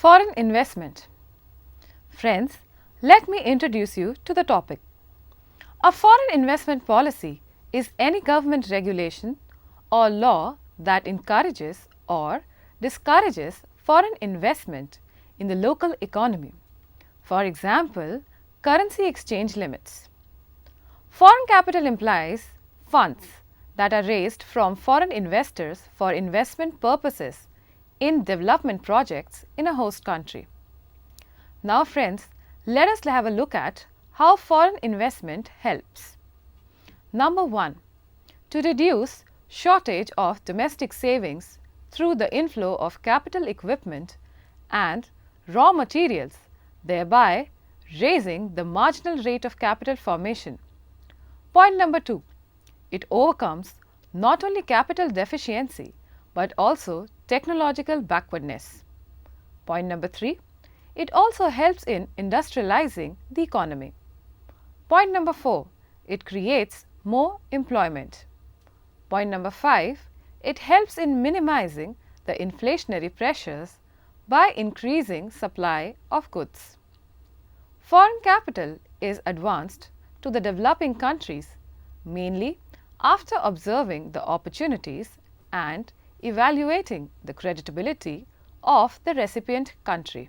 Foreign investment. Friends, let me introduce you to the topic. A foreign investment policy is any government regulation or law that encourages or discourages foreign investment in the local economy. For example, currency exchange limits. Foreign capital implies funds that are raised from foreign investors for investment purposes in development projects in a host country. Now friends, let us have a look at how foreign investment helps. Number 1. To reduce shortage of domestic savings through the inflow of capital equipment and raw materials, thereby raising the marginal rate of capital formation. Point number 2. It overcomes not only capital deficiency but also technological backwardness. Point number 3. It also helps in industrializing the economy. Point number 4. It creates more employment. Point number 5. It helps in minimizing the inflationary pressures by increasing supply of goods. Foreign capital is advanced to the developing countries mainly after observing the opportunities and evaluating the creditability of the recipient country.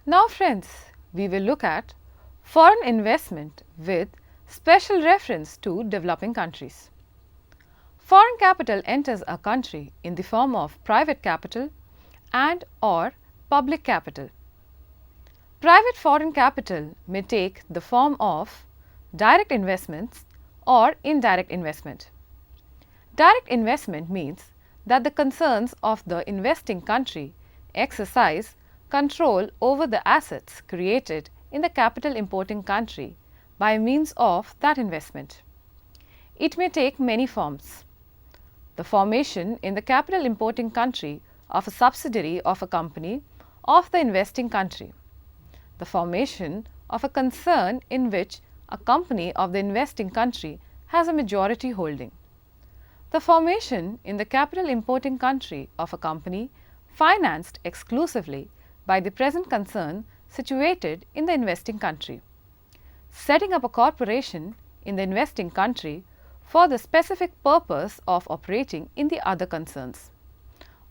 Now friends, we will look at foreign investment with special reference to developing countries. Foreign capital enters a country in the form of private capital and or public capital. Private foreign capital may take the form of direct investments or indirect investment. Direct investment means that the concerns of the investing country exercise control over the assets created in the capital importing country by means of that investment. It may take many forms. The formation in the capital importing country of a subsidiary of a company of the investing country. The formation of a concern in which a company of the investing country has a majority holding. The formation in the capital importing country of a company financed exclusively by the present concern situated in the investing country. Setting up a corporation in the investing country for the specific purpose of operating in the other concerns,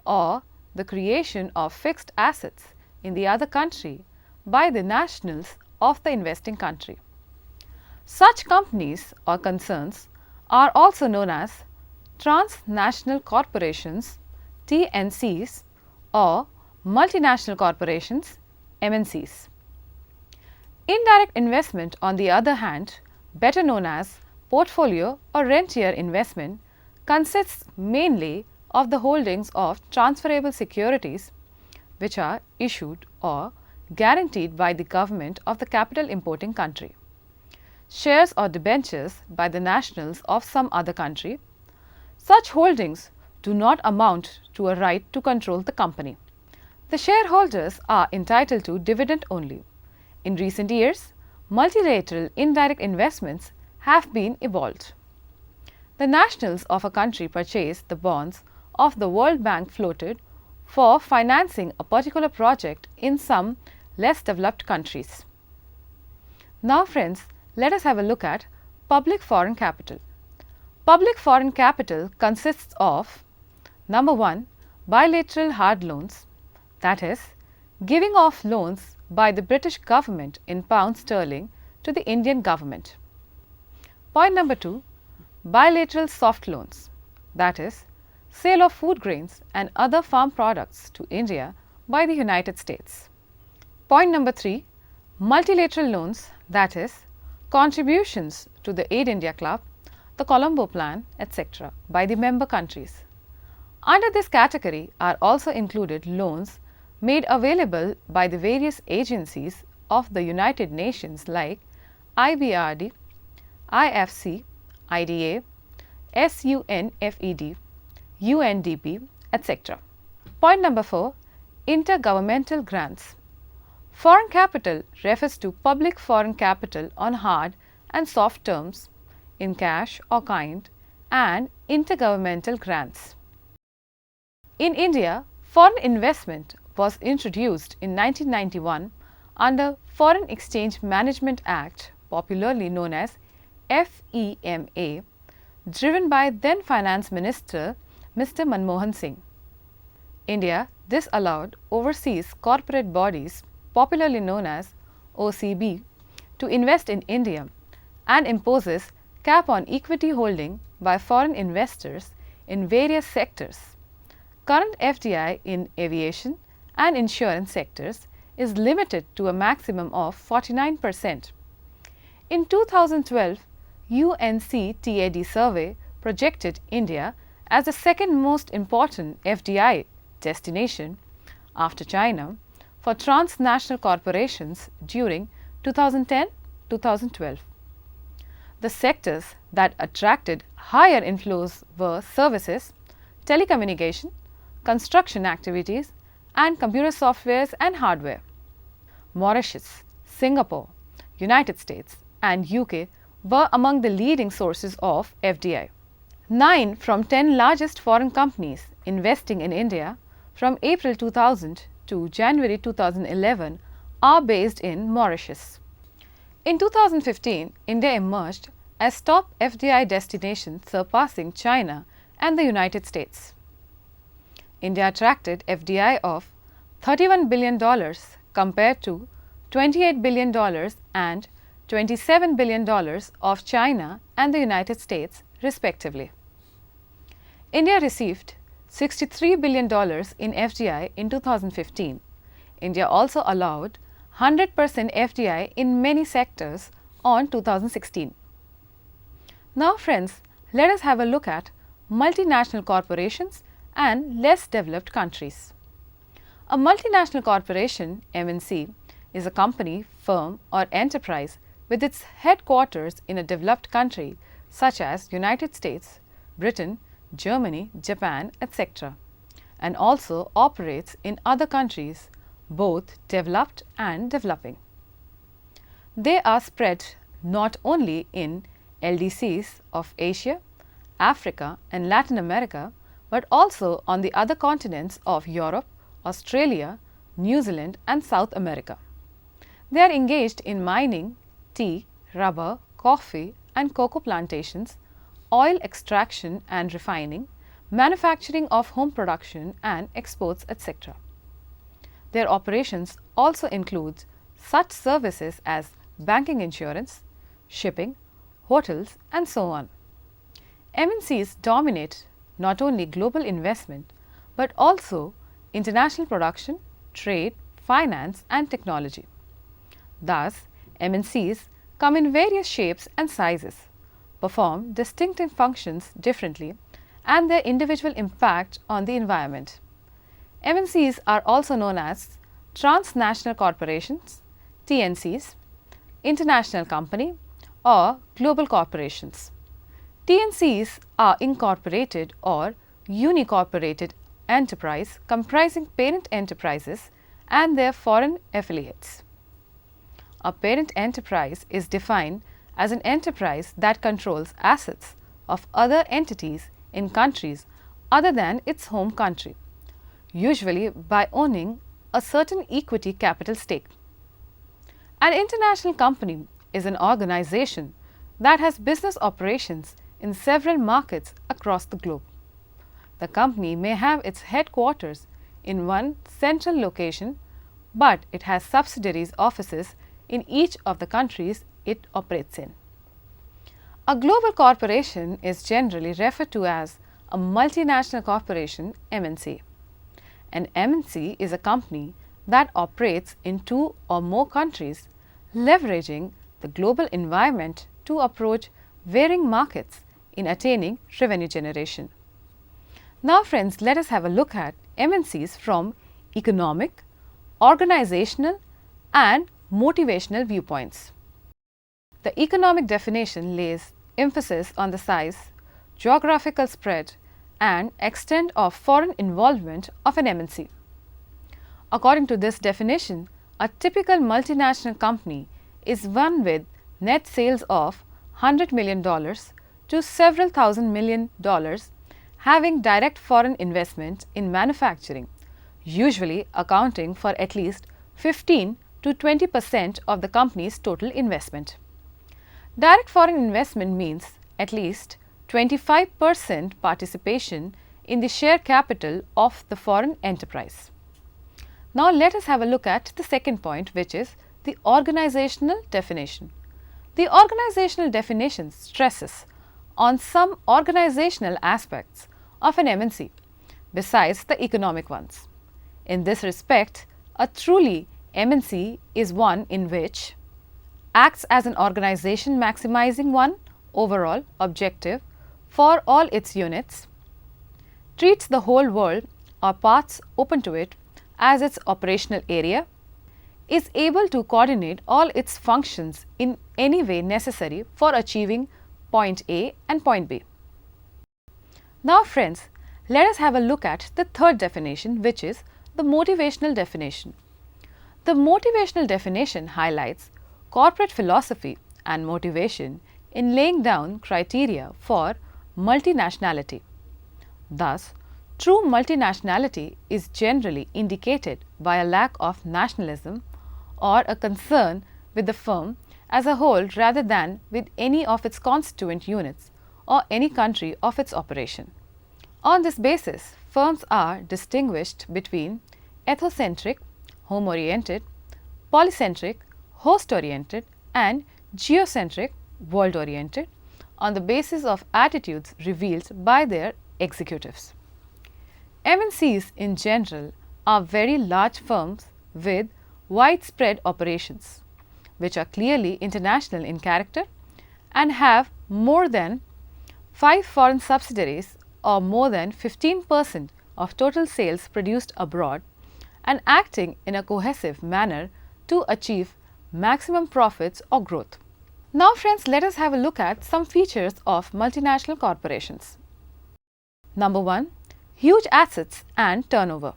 or the creation of fixed assets in the other country by the nationals of the investing country. Such companies or concerns are also known as transnational corporations (TNCs) or multinational corporations (MNCs). Indirect investment, on the other hand, better known as portfolio or rentier investment, consists mainly of the holdings of transferable securities which are issued or guaranteed by the government of the capital importing country, shares or debentures by the nationals of some other country. Such holdings do not amount to a right to control the company. The shareholders are entitled to dividend only. In recent years, multilateral indirect investments have been evolved. The nationals of a country purchase the bonds of the World Bank floated for financing a particular project in some less developed countries. Now friends, let us have a look at public foreign capital. Public foreign capital consists of number 1. Bilateral hard loans, that is, giving of loans by the British government in pound sterling to the Indian government. Point number 2. Bilateral soft loans, that is, sale of food grains and other farm products to India by the United States. Point number 3. Multilateral loans, that is, contributions to the Aid India Club, the Colombo Plan, etc. by the member countries. Under this category are also included loans made available by the various agencies of the United Nations like IBRD, IFC, IDA, SUNFED, UNDP, etc. Point number 4. Intergovernmental grants. Foreign capital refers to public foreign capital on hard and soft terms in cash or kind and intergovernmental grants. In India, foreign investment was introduced in 1991 under Foreign Exchange Management Act, popularly known as FEMA, driven by then Finance Minister Mr. Manmohan Singh. India disallowed overseas corporate bodies, popularly known as OCB, to invest in India and imposes cap on equity holding by foreign investors in various sectors. Current FDI in aviation and insurance sectors is limited to a maximum of 49%. In 2012, UNCTAD survey projected India as the second most important FDI destination after China for transnational corporations during 2010-2012. The sectors that attracted higher inflows were services, telecommunication, construction activities, and computer softwares and hardware. Mauritius, Singapore, United States, and UK were among the leading sources of FDI. 9 from 10 largest foreign companies investing in India from April 2000 to January 2011 are based in Mauritius. In 2015, India emerged as top FDI destination, surpassing China and the United States. India attracted FDI of $31 billion compared to $28 billion and $27 billion of China and the United States, respectively. India received $63 billion in FDI in 2015. India also allowed 100% FDI in many sectors on 2016. Now friends, let us have a look at multinational corporations and less developed countries. A multinational corporation, MNC, is a company, firm or enterprise with its headquarters in a developed country such as United States, Britain, Germany, Japan, etc., and also operates in other countries, both developed and developing. They are spread not only in LDCs of Asia, Africa and Latin America, but also on the other continents of Europe, Australia, New Zealand and South America. They are engaged in mining, tea, rubber, coffee and cocoa plantations, oil extraction and refining, manufacturing of home production and exports, etc. Their operations also include such services as banking, insurance, shipping, hotels and so on. MNCs dominate not only global investment but also international production, trade, finance and technology. Thus, MNCs come in various shapes and sizes, perform distinctive functions differently and their individual impact on the environment. MNCs are also known as transnational corporations, TNCs, international company or global corporations. TNCs are incorporated or unincorporated enterprise comprising parent enterprises and their foreign affiliates. A parent enterprise is defined as an enterprise that controls assets of other entities in countries other than its home country, usually by owning a certain equity capital stake. An international company is an organization that has business operations in several markets across the globe. The company may have its headquarters in one central location, but it has subsidiaries offices in each of the countries it operates in. A global corporation is generally referred to as a multinational corporation, MNC. An MNC is a company that operates in 2 or more countries, leveraging the global environment to approach varying markets in attaining revenue generation. Now friends, let us have a look at MNCs from economic, organizational and motivational viewpoints. The economic definition lays emphasis on the size, geographical spread and extent of foreign involvement of an MNC. According to this definition, a typical multinational company is one with net sales of $100 million to several thousand million dollars, having direct foreign investment in manufacturing, usually accounting for at least 15 to 20% of the company's total investment. Direct foreign investment means at least 25% participation in the share capital of the foreign enterprise. Now let us have a look at the second point, which is the organizational definition. The organizational definition stresses on some organizational aspects of an MNC besides the economic ones. In this respect, a truly MNC is one in which acts as an organization maximizing one overall objective for all its units, treats the whole world or parts open to it as its operational area, is able to coordinate all its functions in any way necessary for achieving point A and point B. Now friends, let us have a look at the third definition, which is the motivational definition. The motivational definition highlights corporate philosophy and motivation in laying down criteria for multinationality. Thus, true multinationality is generally indicated by a lack of nationalism or a concern with the firm as a whole rather than with any of its constituent units or any country of its operation. On this basis, firms are distinguished between ethnocentric, home-oriented, polycentric, host-oriented and geocentric, world-oriented on the basis of attitudes revealed by their executives. MNCs in general are very large firms with widespread operations, which are clearly international in character and have more than 5 foreign subsidiaries or more than 15% of total sales produced abroad and acting in a cohesive manner to achieve maximum profits or growth. Now friends, let us have a look at some features of multinational corporations. Number 1. Huge assets and turnover.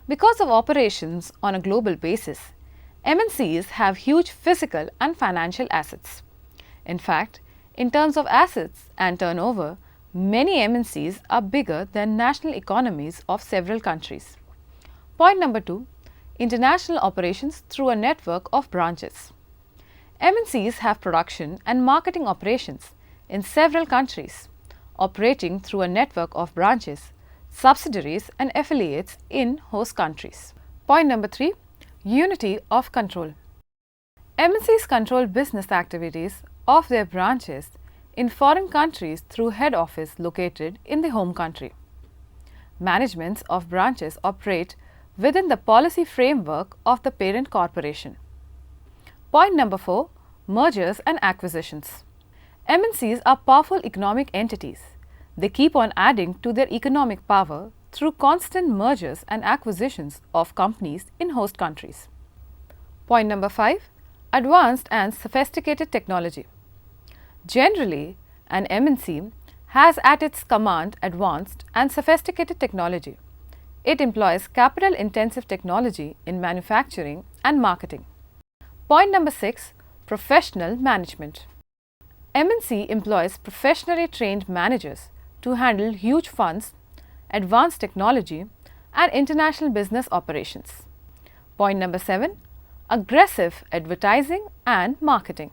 Because of operations on a global basis, MNCs have huge physical and financial assets. In fact, in terms of assets and turnover, many MNCs are bigger than national economies of several countries. Point number 2. International operations through a network of branches. MNCs have production and marketing operations in several countries, operating through a network of branches, subsidiaries and affiliates in host countries. Point number 3. Unity of control. MNCs control business activities of their branches in foreign countries through head office located in the home country. Managements of branches operate within the policy framework of the parent corporation. Point number 4. Mergers and acquisitions. MNCs are powerful economic entities. They keep on adding to their economic power through constant mergers and acquisitions of companies in host countries. Point number 5. Advanced and sophisticated technology. Generally, an MNC has at its command advanced and sophisticated technology. It employs capital-intensive technology in manufacturing and marketing. Point number 6. Professional management. MNC employs professionally trained managers to handle huge funds, advanced technology and international business operations. Point number 7. Aggressive advertising and marketing.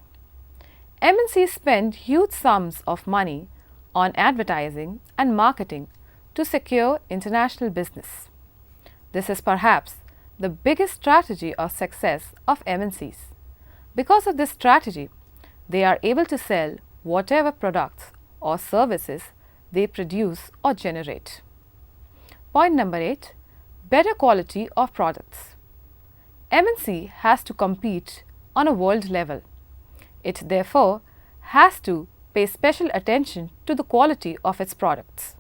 MNCs spend huge sums of money on advertising and marketing to secure international business. This is perhaps the biggest strategy of success of MNCs. Because of this strategy, they are able to sell whatever products or services they produce or generate. Point number 8. Better quality of products. MNC has to compete on a world level. It therefore has to pay special attention to the quality of its products.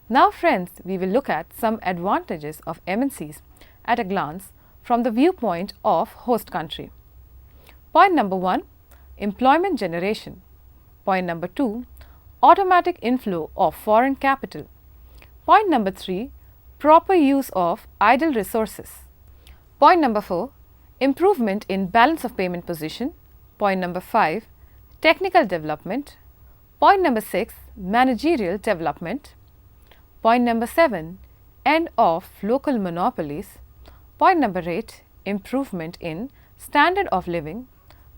Now friends, we will look at some advantages of MNCs at a glance from the viewpoint of host country. Point number 1. Employment generation. Point number 2. Automatic inflow of foreign capital. Point number 3. Proper use of idle resources. Point number 4. Improvement in balance of payment position. Point number 5. Technical development. Point number 6. Managerial development. Point number 7. end of local monopolies. Point number 8, improvement in standard of living.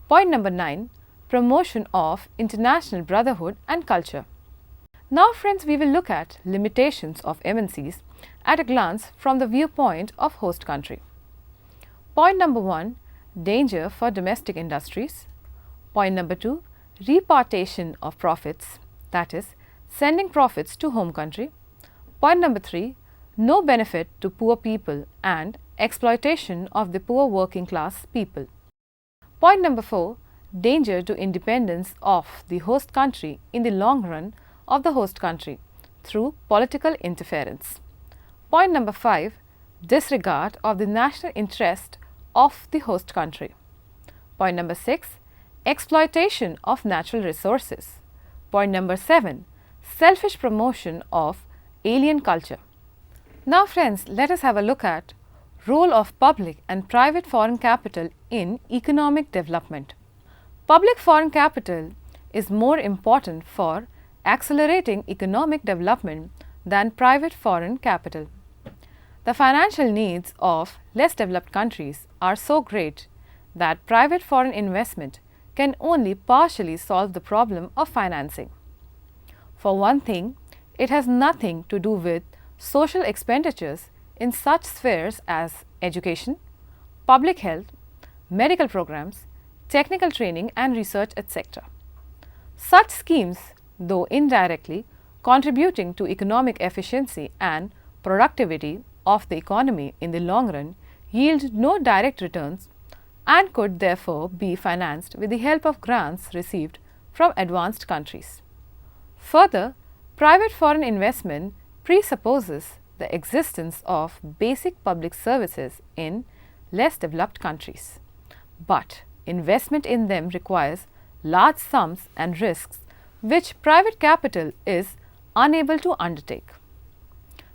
Point number 9, promotion of international brotherhood and culture. Now friends, we will look at limitations of MNCs at a glance from the viewpoint of host country. Point number 1, danger for domestic industries. Point number 2, repartition of profits, that is, sending profits to home country. Point number 3, no benefit to poor people and exploitation of the poor working class people. Point number 4, danger to independence of the host country in the long run of the host country through political interference. Point number 5, disregard of the national interest of the host country. Point number 6, exploitation of natural resources. Point number 7, selfish promotion of alien culture. Now friends, let us have a look at role of public and private foreign capital in economic development. Public foreign capital is more important for accelerating economic development than private foreign capital. The financial needs of less developed countries are so great that private foreign investment can only partially solve the problem of financing. For one thing, it has nothing to do with social expenditures in such spheres as education, public health, medical programs, technical training and research, etc. Such schemes, though indirectly contributing to economic efficiency and productivity of the economy in the long run, yield no direct returns and could therefore be financed with the help of grants received from advanced countries. Further, private foreign investment presupposes the existence of basic public services in less developed countries, but investment in them requires large sums and risks which private capital is unable to undertake.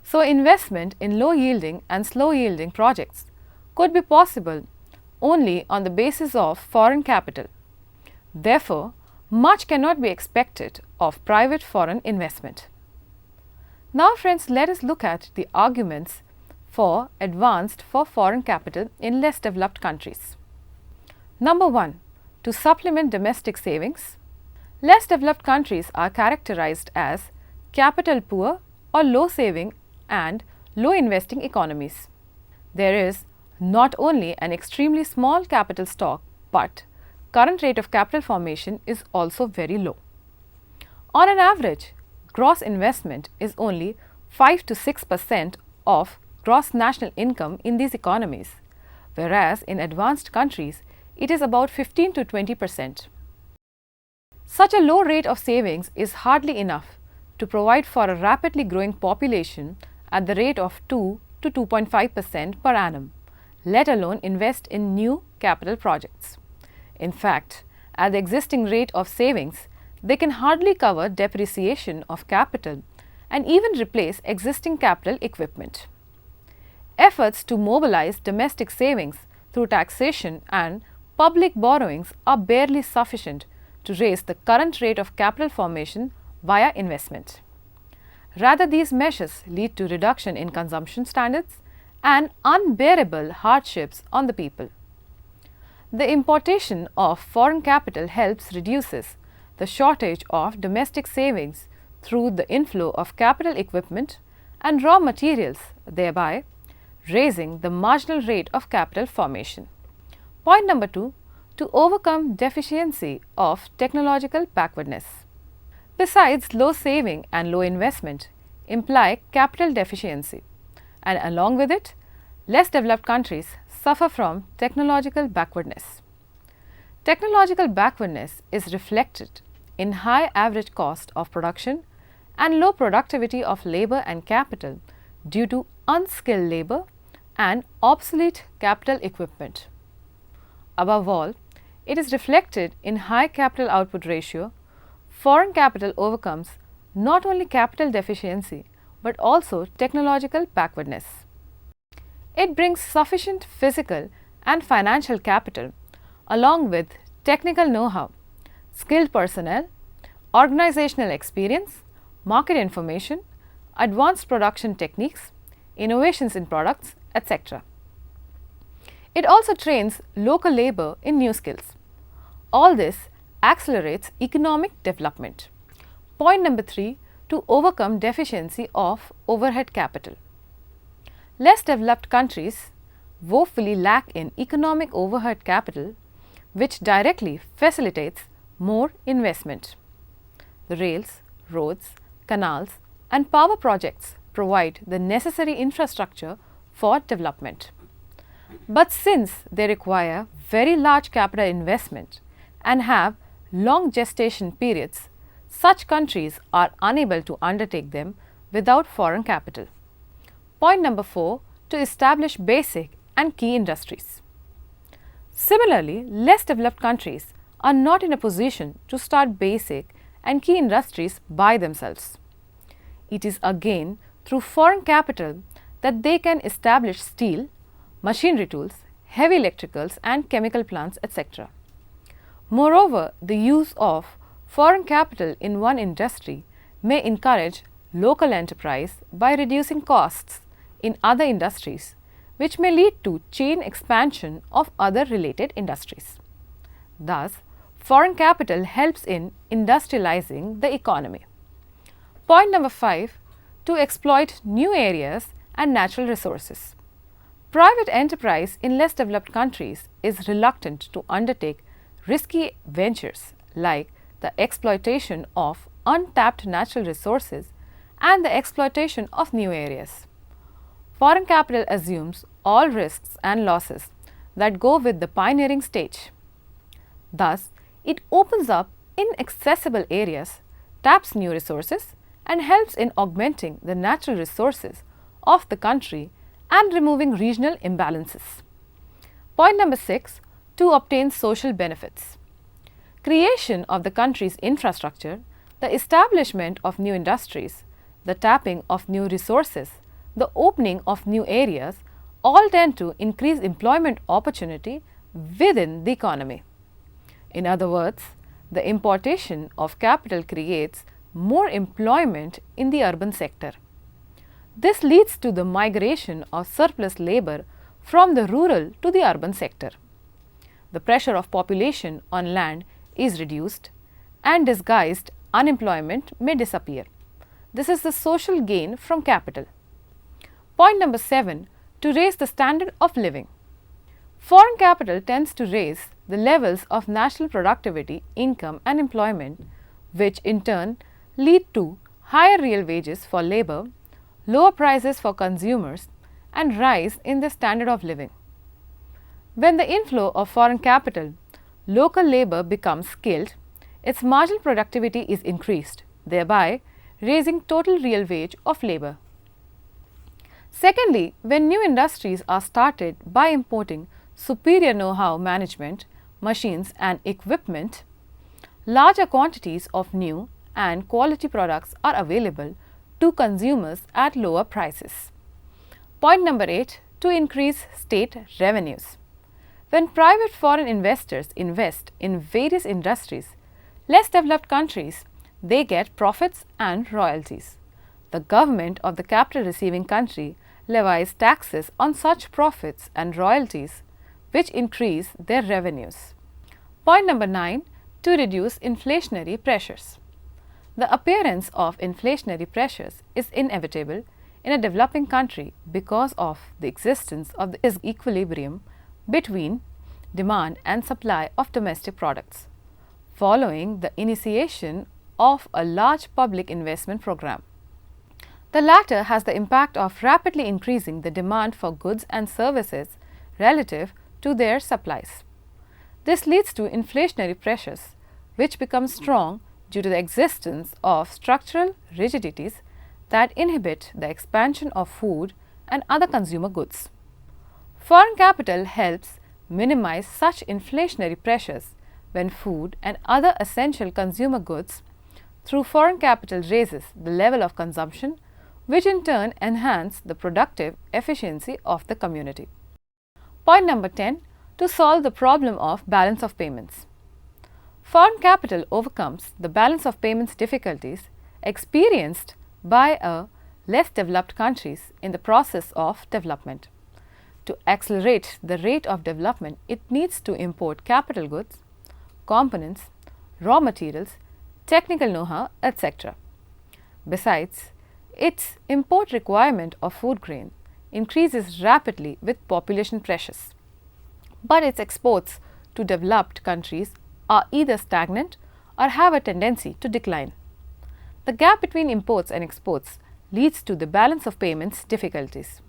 So, investment in low yielding and slow yielding projects could be possible only on the basis of foreign capital. Therefore, much cannot be expected of private foreign investment. Now friends, let us look at the arguments for advanced for foreign capital in less developed countries. Number 1, to supplement domestic savings. Less developed countries are characterized as capital poor or low saving and low investing economies. There is not only an extremely small capital stock, but current rate of capital formation is also very low. On an average, gross investment is only 5 to 6% of gross national income in these economies, whereas in advanced countries it is about 15 to 20%. Such a low rate of savings is hardly enough to provide for a rapidly growing population at the rate of 2 to 2.5% per annum, let alone invest in new capital projects. In fact, at the existing rate of savings, they can hardly cover depreciation of capital and even replace existing capital equipment. Efforts to mobilize domestic savings through taxation and public borrowings are barely sufficient to raise the current rate of capital formation via investment. Rather, these measures lead to reduction in consumption standards and unbearable hardships on the people. The importation of foreign capital helps reduces the shortage of domestic savings through the inflow of capital equipment and raw materials, thereby raising the marginal rate of capital formation. Point number 2, to overcome deficiency of technological backwardness. Besides, low saving and low investment imply capital deficiency, and along with it, less developed countries suffer from technological backwardness. Technological backwardness is reflected in high average cost of production and low productivity of labor and capital due to unskilled labor and obsolete capital equipment. Above all, it is reflected in high capital output ratio. Foreign capital overcomes not only capital deficiency but also technological backwardness. It brings sufficient physical and financial capital along with technical know-how, skilled personnel, organizational experience, market information, advanced production techniques, innovations in products, etc. It also trains local labor in new skills. All this accelerates economic development. Point number 3, to overcome deficiency of overhead capital. Less developed countries woefully lack in economic overhead capital, which directly facilitates more investment. The rails, roads, canals and power projects provide the necessary infrastructure for development. But since they require very large capital investment and have long gestation periods, such countries are unable to undertake them without foreign capital. Point number 4, to establish basic and key industries. Similarly, less developed countries are not in a position to start basic and key industries by themselves. It is again through foreign capital that they can establish steel, machinery tools, heavy electricals and chemical plants, etc. Moreover, the use of foreign capital in one industry may encourage local enterprise by reducing costs in other industries, which may lead to chain expansion of other related industries. Thus, foreign capital helps in industrializing the economy. Point number 5, to exploit new areas and natural resources. Private enterprise in less developed countries is reluctant to undertake risky ventures like the exploitation of untapped natural resources and the exploitation of new areas. Foreign capital assumes all risks and losses that go with the pioneering stage. Thus, it opens up inaccessible areas, taps new resources and helps in augmenting the natural resources of the country and removing regional imbalances. Point number 6, to obtain social benefits. Creation of the country's infrastructure, the establishment of new industries, the tapping of new resources, the opening of new areas all tend to increase employment opportunity within the economy. In other words, the importation of capital creates more employment in the urban sector. This leads to the migration of surplus labor from the rural to the urban sector. The pressure of population on land is reduced and disguised unemployment may disappear. This is the social gain from capital. Point number 7, to raise the standard of living. Foreign capital tends to raise the levels of national productivity, income and employment, which in turn lead to higher real wages for labor, lower prices for consumers and rise in the standard of living. When the inflow of foreign capital, local labor becomes skilled, its marginal productivity is increased, thereby raising total real wage of labor. Secondly, when new industries are started by importing superior know-how management, machines and equipment, larger quantities of new and quality products are available to consumers at lower prices. Point number 8, to increase state revenues. When private foreign investors invest in various industries, less developed countries, they get profits and royalties. The government of the capital receiving country levies taxes on such profits and royalties, which increase their revenues. Point number 9, to reduce inflationary pressures. The appearance of inflationary pressures is inevitable in a developing country because of the existence of the disequilibrium between demand and supply of domestic products, following the initiation of a large public investment program. The latter has the impact of rapidly increasing the demand for goods and services relative to their supplies. This leads to inflationary pressures, which become strong due to the existence of structural rigidities that inhibit the expansion of food and other consumer goods. Foreign capital helps minimize such inflationary pressures when food and other essential consumer goods through foreign capital raises the level of consumption, which in turn enhance the productive efficiency of the community. Point number 10, to solve the problem of balance of payments. Foreign capital overcomes the balance of payments difficulties experienced by a less developed countries in the process of development. To accelerate the rate of development, it needs to import capital goods, components, raw materials, technical know-how, etc. Besides, its import requirement of food grain increases rapidly with population pressures, but its exports to developed countries are either stagnant or have a tendency to decline. The gap between imports and exports leads to the balance of payments difficulties.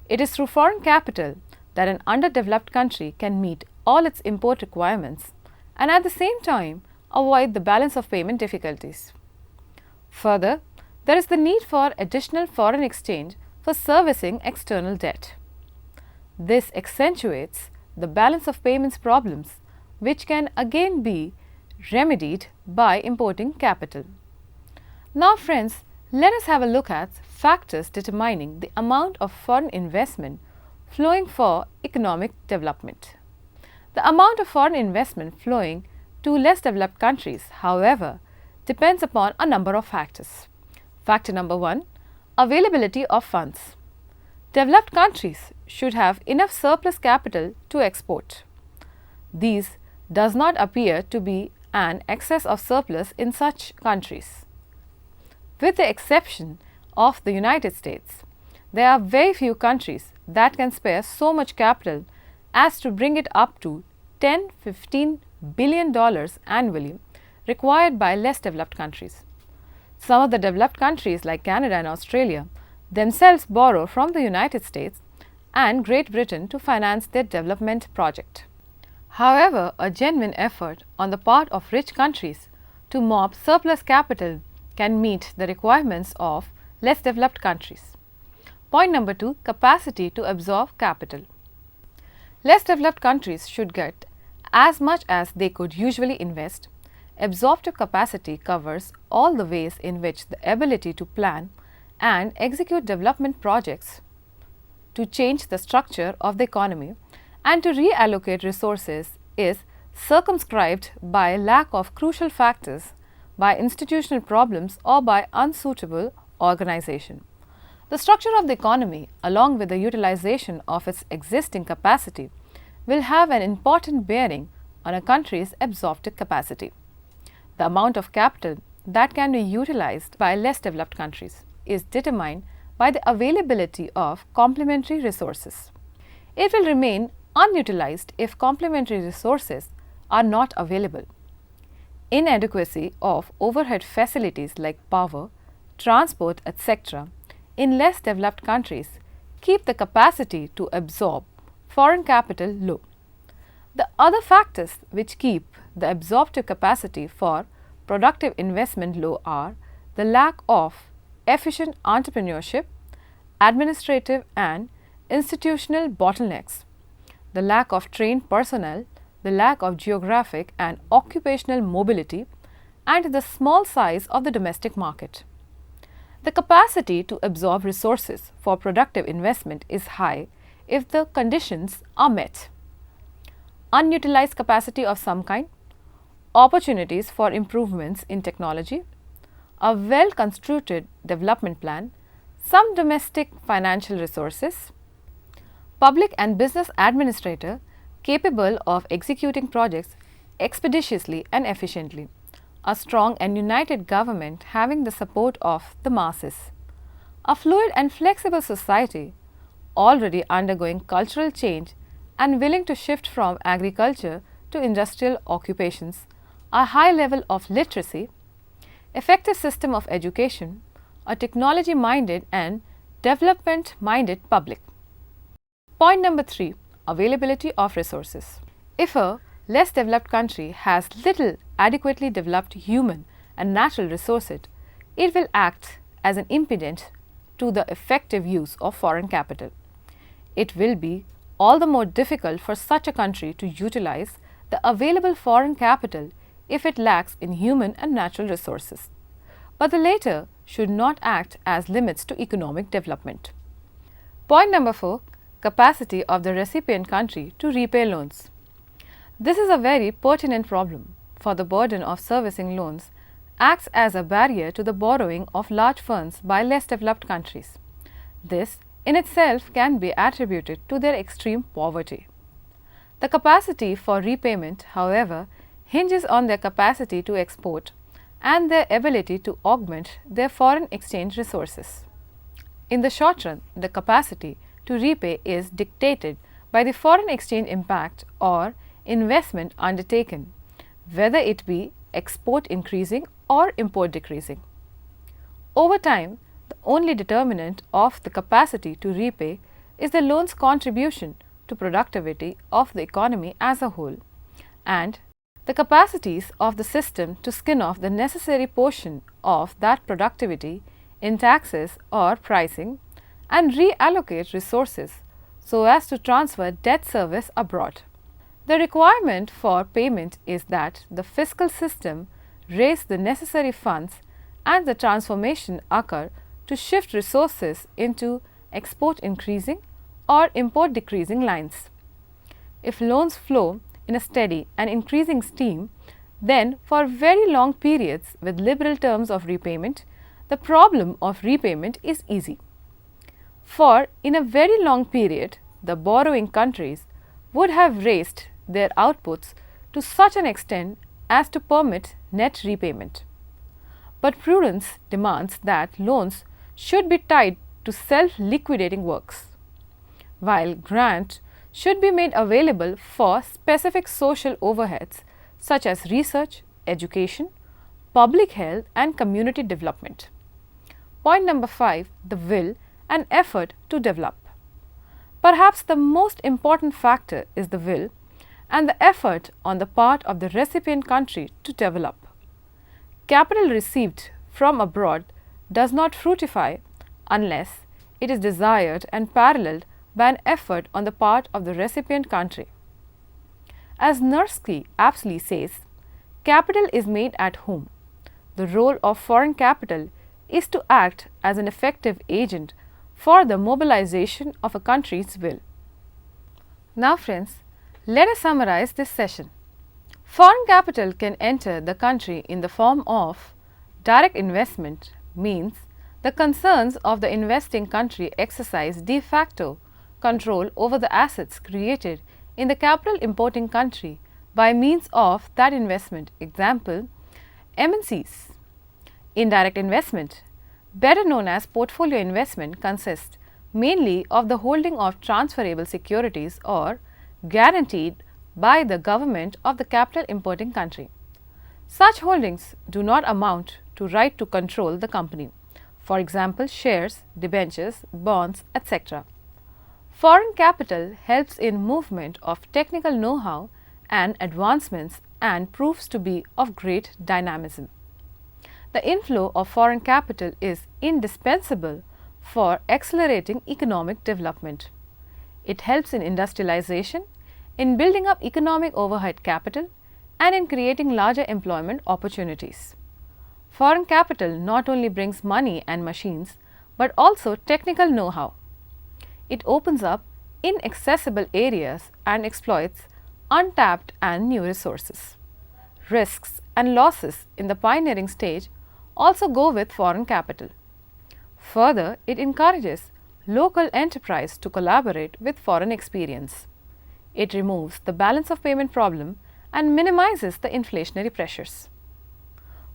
It is through foreign capital that an underdeveloped country can meet all its import requirements and at the same time avoid the balance of payment difficulties. Further, there is the need for additional foreign exchange for servicing external debt. This accentuates the balance of payments problems, which can again be remedied by importing capital. Now friends, let us have a look at factors determining the amount of foreign investment flowing for economic development. The amount of foreign investment flowing to less developed countries, however, depends upon a number of factors. Factor number 1, availability of funds. Developed countries should have enough surplus capital to export. These does not appear to be an excess of surplus in such countries. With the exception of the United States, there are very few countries that can spare so much capital as to bring it up to $10–15 billion annually required by less developed countries. Some of the developed countries like Canada and Australia themselves borrow from the United States and Great Britain to finance their development project. However, a genuine effort on the part of rich countries to mop surplus capital can meet the requirements of less developed countries. Point number 2, capacity to absorb capital. Less developed countries should get as much as they could usually invest. Absorptive capacity covers all the ways in which the ability to plan and execute development projects, to change the structure of the economy and to reallocate resources is circumscribed by lack of crucial factors, by institutional problems or by unsuitable organization. The structure of the economy, along with the utilization of its existing capacity, will have an important bearing on a country's absorptive capacity. The amount of capital that can be utilized by less developed countries is determined by the availability of complementary resources. It will remain unutilized if complementary resources are not available. Inadequacy of overhead facilities like power, transport, etc. in less developed countries keep the capacity to absorb foreign capital low. The other factors which keep the absorptive capacity for productive investment low are the lack of efficient entrepreneurship, administrative and institutional bottlenecks, the lack of trained personnel, the lack of geographic and occupational mobility, and the small size of the domestic market. The capacity to absorb resources for productive investment is high if the conditions are met. Unutilized capacity of some kind, opportunities for improvements in technology, a well-constructed development plan, some domestic financial resources, public and business administrator capable of executing projects expeditiously and efficiently, a strong and united government having the support of the masses, a fluid and flexible society already undergoing cultural change and willing to shift from agriculture to industrial occupations, a high level of literacy, effective system of education, a technology-minded and development-minded public. Point number 3, availability of resources. If a less developed country has little adequately developed human and natural resources, it will act as an impediment to the effective use of foreign capital. It will be all the more difficult for such a country to utilize the available foreign capital if it lacks in human and natural resources. But the latter should not act as limits to economic development. Point number 4, capacity of the recipient country to repay loans. This is a very pertinent problem, for the burden of servicing loans acts as a barrier to the borrowing of large funds by less developed countries. This in itself can be attributed to their extreme poverty. The capacity for repayment, however, hinges on their capacity to export and their ability to augment their foreign exchange resources. In the short run, the capacity to repay is dictated by the foreign exchange impact or investment undertaken, whether it be export increasing or import decreasing. Over time, the only determinant of the capacity to repay is the loan's contribution to productivity of the economy as a whole, and the capacities of the system to skin off the necessary portion of that productivity in taxes or pricing and reallocate resources so as to transfer debt service abroad. The requirement for payment is that the fiscal system raise the necessary funds and the transformation occur to shift resources into export increasing or import decreasing lines. If loans flow in a steady and increasing stream, then for very long periods with liberal terms of repayment, the problem of repayment is easy. For in a very long period, the borrowing countries would have raised their outputs to such an extent as to permit net repayment. But prudence demands that loans should be tied to self-liquidating works, while grant should be made available for specific social overheads such as research, education, public health and community development. Point number 5, the will and effort to develop. Perhaps the most important factor is the will and the effort on the part of the recipient country to develop. Capital received from abroad does not fructify unless it is desired and paralleled by an effort on the part of the recipient country. As Nursky aptly says, capital is made at home. The role of foreign capital is to act as an effective agent for the mobilization of a country's will. Now friends, let us summarize this session. Foreign capital can enter the country in the form of direct investment, means the concerns of the investing country exercise de facto control over the assets created in the capital importing country by means of that investment, example MNCs. Indirect investment, better known as portfolio investment, consists mainly of the holding of transferable securities or guaranteed by the government of the capital importing country. Such holdings do not amount to right to control the company, for example shares, debentures, bonds, etc. Foreign capital helps in movement of technical know-how and advancements and proves to be of great dynamism. The inflow of foreign capital is indispensable for accelerating economic development. It helps in industrialization, in building up economic overhead capital, and in creating larger employment opportunities. Foreign capital not only brings money and machines, but also technical know-how. It opens up inaccessible areas and exploits untapped and new resources. Risks and losses in the pioneering stage also go with foreign capital. Further, it encourages local enterprise to collaborate with foreign experience. It removes the balance of payment problem and minimizes the inflationary pressures.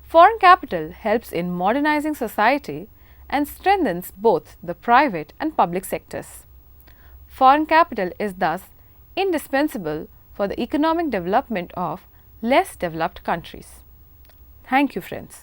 Foreign capital helps in modernizing society and strengthens both the private and public sectors. Foreign capital is thus indispensable for the economic development of less developed countries. Thank you, friends.